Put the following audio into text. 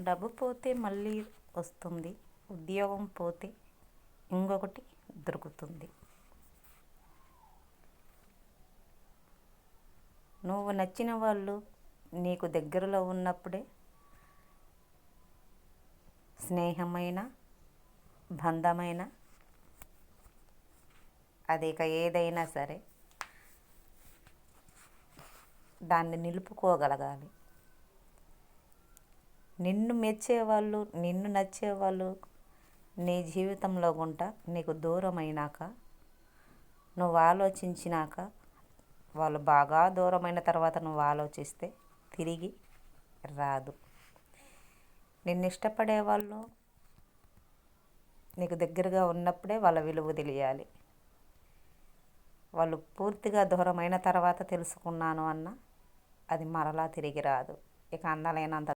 డబ్బు పోతే మళ్ళీ వస్తుంది, ఉద్యోగం పోతే ఇంకొకటి దొరుకుతుంది. నువ్వు నచ్చిన వాళ్ళు నీకు దగ్గరలో ఉన్నప్పుడే స్నేహమైన, బంధమైన, అది ఇక ఏదైనా సరే దాన్ని నిలుపుకోగలగాలి. నిన్ను మెచ్చేవాళ్ళు, నిన్ను నచ్చేవాళ్ళు నీ జీవితంలో గుంట నీకు దూరమైనాక, నువ్వు ఆలోచించినాక, వాళ్ళు బాగా దూరమైన తర్వాత నువ్వు ఆలోచిస్తే తిరిగి రాదు. నిన్ను ఇష్టపడే వాళ్ళు నీకు దగ్గరగా ఉన్నప్పుడే వాళ్ళ విలువ తెలియాలి. వాళ్ళు పూర్తిగా దూరమైన తర్వాత తెలుసుకున్నాను అన్న అది మరలా తిరిగి రాదు. ఇక అందలేనంత